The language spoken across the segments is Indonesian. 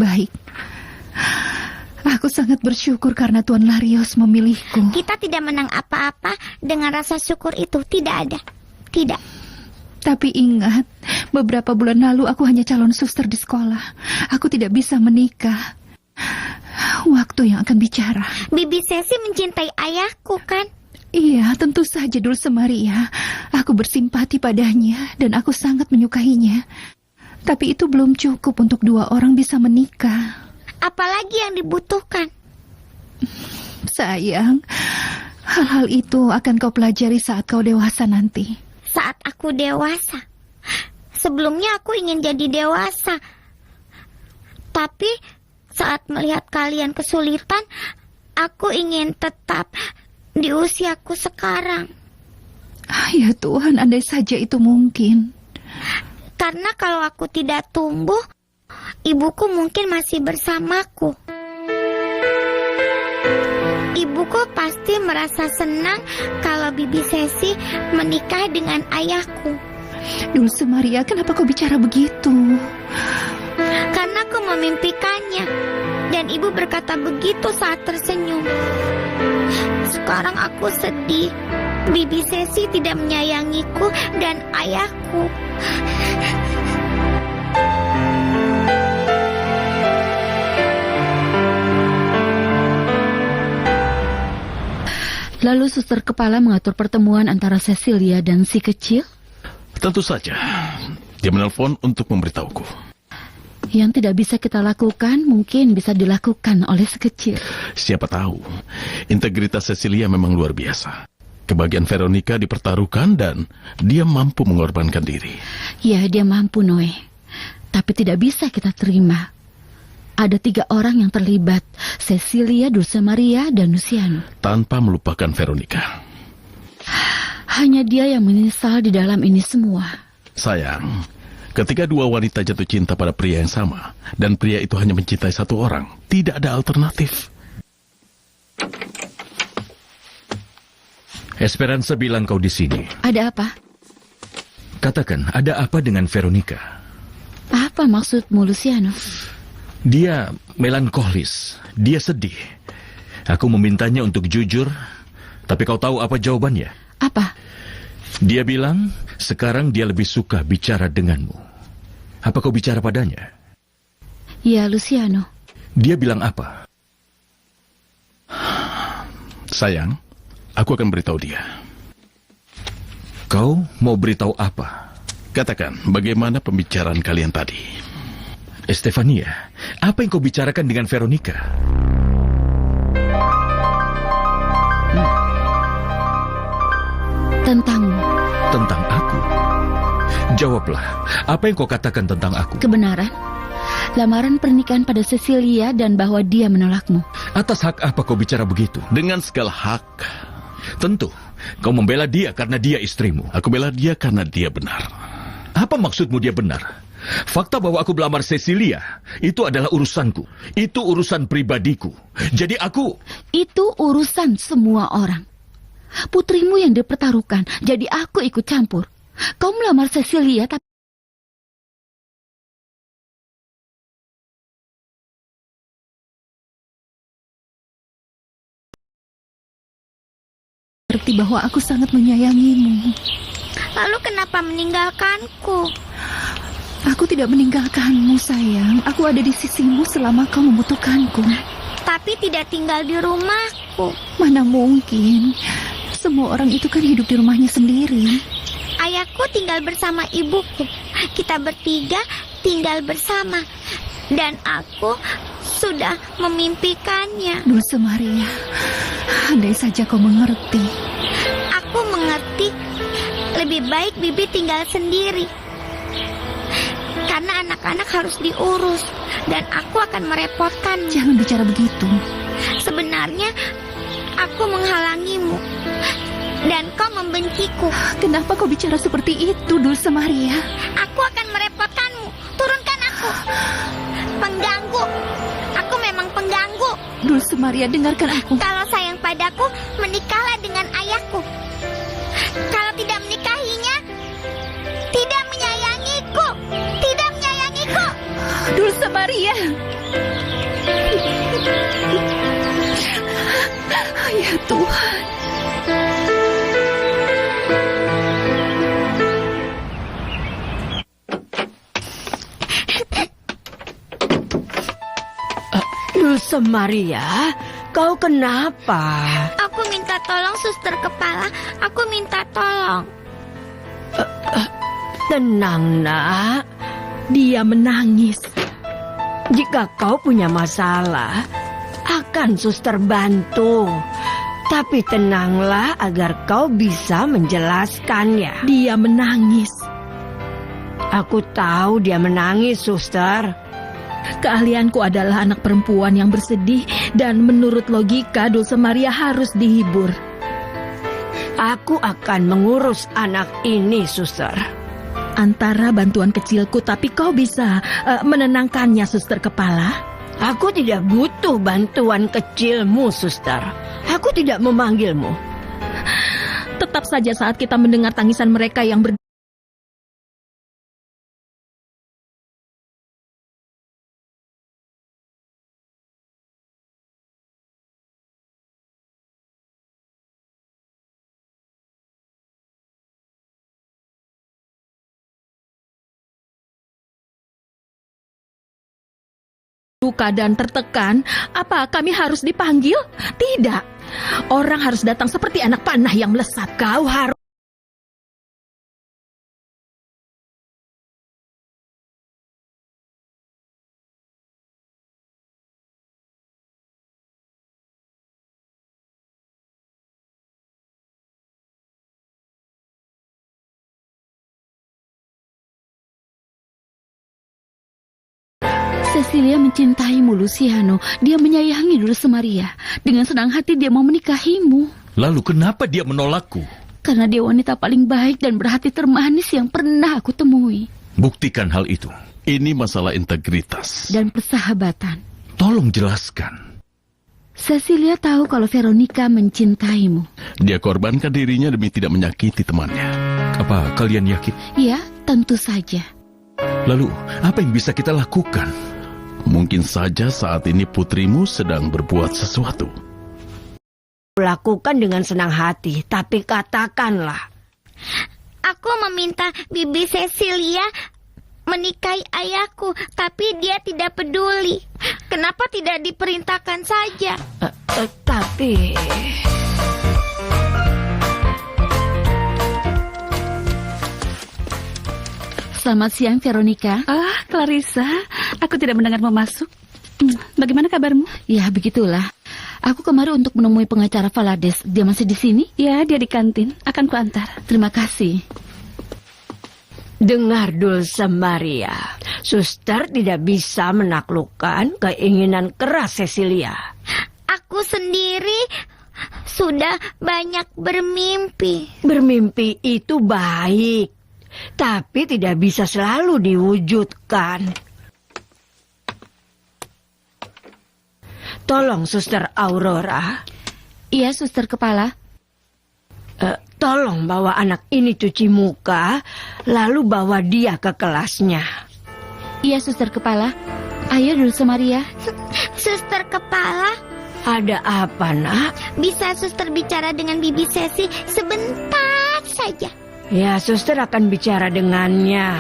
baik. Aku sangat bersyukur karena Tuan Larios memilihku. Kita tidak menang apa-apa dengan rasa syukur itu. Tidak ada. Tidak. Tapi ingat, beberapa bulan lalu aku hanya calon suster di sekolah. Aku tidak bisa menikah. Waktu yang akan bicara. Bibi Sesi mencintai ayahku, kan? Iya, tentu saja Dulce Maria. Aku bersimpati padanya dan aku sangat menyukainya. Tapi itu belum cukup untuk dua orang bisa menikah. Apalagi yang dibutuhkan? Sayang, hal-hal itu akan kau pelajari saat kau dewasa nanti. Saat aku dewasa? Sebelumnya aku ingin jadi dewasa. Tapi saat melihat kalian kesulitan, aku ingin tetap di usiaku sekarang. Ya Tuhan, andai saja itu mungkin. Karena kalau aku tidak tumbuh, ibuku mungkin masih bersamaku. Ibuku pasti merasa senang kalau Bibi Sesi menikah dengan ayahku. Dulce Maria, kenapa kau bicara begitu? Karena aku memimpikannya, dan ibu berkata begitu saat tersenyum. Sekarang aku sedih. Bibi Sesi tidak menyayangiku dan ayahku. Lalu suster kepala mengatur pertemuan antara Cecilia dan si kecil? Tentu saja. Dia menelpon untuk memberitahuku. Yang tidak bisa kita lakukan mungkin bisa dilakukan oleh si kecil. Siapa tahu. Integritas Cecilia memang luar biasa. Kebahagiaan Veronica dipertaruhkan dan dia mampu mengorbankan diri. Ya, dia mampu, Noe. Tapi tidak bisa kita terima. Ada 3 orang yang terlibat, Cecilia, Dulce Maria, dan Luciano. Tanpa melupakan Veronica. Hanya dia yang menyesal di dalam ini semua. Sayang, ketika dua wanita jatuh cinta pada pria yang sama, dan pria itu hanya mencintai satu orang, tidak ada alternatif. Esperanza bilang kau di sini. Ada apa? Katakan, ada apa dengan Veronica? Apa maksudmu, Luciano? Dia melankolis. Dia sedih. Aku memintanya untuk jujur, tapi kau tahu apa jawabannya? Apa? Dia bilang, sekarang dia lebih suka bicara denganmu. Apa kau bicara padanya? Ya, Luciano. Dia bilang apa? Sayang, aku akan beritahu dia. Kau mau beritahu apa? Katakan, bagaimana pembicaraan kalian tadi? Estefania, apa yang kau bicarakan dengan Veronica? Tentangmu. Tentang aku? Jawablah, apa yang kau katakan tentang aku? Kebenaran. Lamaran pernikahan pada Cecilia dan bahwa dia menolakmu. Atas hak apa kau bicara begitu? Dengan segala hak. Tentu, kau membela dia karena dia istrimu. Aku bela dia karena dia benar. Apa maksudmu dia benar? Fakta bahwa aku melamar Cecilia, itu adalah urusanku. Itu urusan pribadiku. Jadi aku... Itu urusan semua orang. Putrimu yang dipertaruhkan, jadi aku ikut campur. Kau melamar Cecilia, tapi... Berarti bahwa aku sangat menyayangimu. Lalu kenapa meninggalkanku? Aku tidak meninggalkanmu, sayang. Aku ada di sisimu selama kau membutuhkanku. Tapi tidak tinggal di rumahku. Mana mungkin. Semua orang itu kan hidup di rumahnya sendiri. Ayahku tinggal bersama ibuku. Kita bertiga tinggal bersama. Dan aku sudah memimpikannya. Dulce Maria, andai saja kau mengerti. Aku mengerti. Lebih baik Bibi tinggal sendiri. Karena anak-anak harus diurus. Dan aku akan merepotkan. Jangan bicara begitu. Sebenarnya aku menghalangimu. Dan kau membenciku. Kenapa kau bicara seperti itu, Dulce Maria? Aku akan merepotkanmu. Turunkan aku. Pengganggu. Aku memang pengganggu. Dulce Maria, dengarkan aku. Kalau sayang padaku, menikahlah dengan ayahku. Kalau tidak menikahinya, tidak menyayangiku. Tidak menyayangiku. Dulce Maria. Ya Tuhan. Dulce Maria, kau kenapa? Aku minta tolong, suster kepala. Aku minta tolong. Tenang, nak. Dia menangis. Jika kau punya masalah, akan suster bantu. Tapi tenanglah agar kau bisa menjelaskannya. Dia menangis. Aku tahu dia menangis, suster. Keahlianku adalah anak perempuan yang bersedih dan menurut logika Dulce Maria harus dihibur. Aku akan mengurus anak ini, suster. Antara bantuan kecilku, tapi kau bisa menenangkannya, suster kepala. Aku tidak butuh bantuan kecilmu, suster. Aku tidak memanggilmu. Tetap saja saat kita mendengar tangisan mereka yang berduka dan tertekan, apa kami harus dipanggil? Tidak. Orang harus datang seperti anak panah yang melesat. Kau harus Cecilia mencintaimu, Luciano. Dia menyayangi Dulce Maria. Dengan senang hati dia mau menikahimu. Lalu kenapa dia menolakku? Karena dia wanita paling baik dan berhati termanis yang pernah aku temui. Buktikan hal itu. Ini masalah integritas. Dan persahabatan. Tolong jelaskan. Cecilia tahu kalau Veronica mencintaimu. Dia korbankan dirinya demi tidak menyakiti temannya. Apa kalian yakin? Ya, tentu saja. Lalu, apa yang bisa kita lakukan? Mungkin saja saat ini putrimu sedang berbuat sesuatu. Lakukan dengan senang hati, tapi katakanlah. Aku meminta Bibi Cecilia menikahi ayahku, tapi dia tidak peduli. Kenapa tidak diperintahkan saja? Tapi... Selamat siang, Veronica. Ah, Clarissa, aku tidak mendengarmu masuk. Bagaimana kabarmu? Ya, begitulah. Aku kemari untuk menemui pengacara Valades. Dia masih di sini? Ya, dia di kantin. Akan kuantar. Terima kasih. Dengar, Dulce Maria. Suster tidak bisa menaklukkan keinginan keras Cecilia. Aku sendiri sudah banyak bermimpi. Bermimpi itu baik, tapi tidak bisa selalu diwujudkan. Tolong, Suster Aurora. Iya, suster kepala. Tolong bawa anak ini cuci muka, lalu bawa dia ke kelasnya. Iya, suster kepala. Ayo, Dulce Maria. Suster kepala, Ada apa, nak? bisa suster bicara dengan Bibi Sesi sebentar saja? Ya, suster akan bicara dengannya.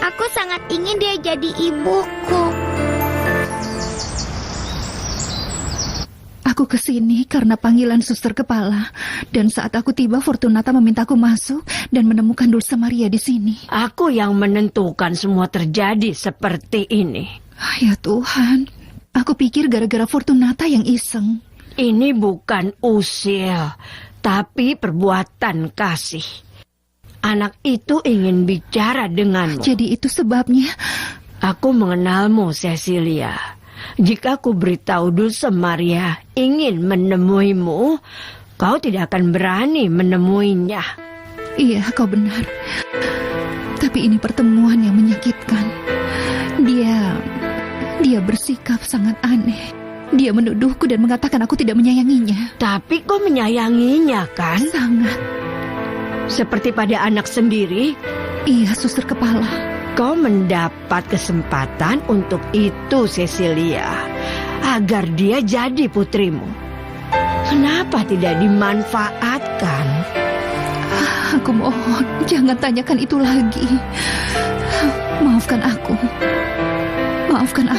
Aku sangat ingin dia jadi ibuku. Aku kesini karena panggilan suster kepala. Dan saat aku tiba, Fortunata memintaku masuk dan menemukan Dulce Maria di sini. Aku yang menentukan semua terjadi seperti ini. Ya Tuhan, aku pikir gara-gara Fortunata yang iseng. Ini bukan usil, tapi perbuatan kasih. Anak itu ingin bicara denganmu. Jadi itu sebabnya. Aku mengenalmu, Cecilia. Jika aku beritahu Dulce Maria ingin menemuimu, kau tidak akan berani menemuinya. Iya, kau benar. Tapi ini pertemuan yang menyakitkan. Dia bersikap sangat aneh. Dia menuduhku dan mengatakan aku tidak menyayanginya. Tapi kau menyayanginya, kan? Sangat. Seperti pada anak sendiri. Iya, suster kepala. Kau mendapat kesempatan untuk itu, Cecilia, agar dia jadi putrimu. Kenapa tidak dimanfaatkan? Aku mohon, jangan tanyakan itu lagi. Maafkan aku. Maafkan aku.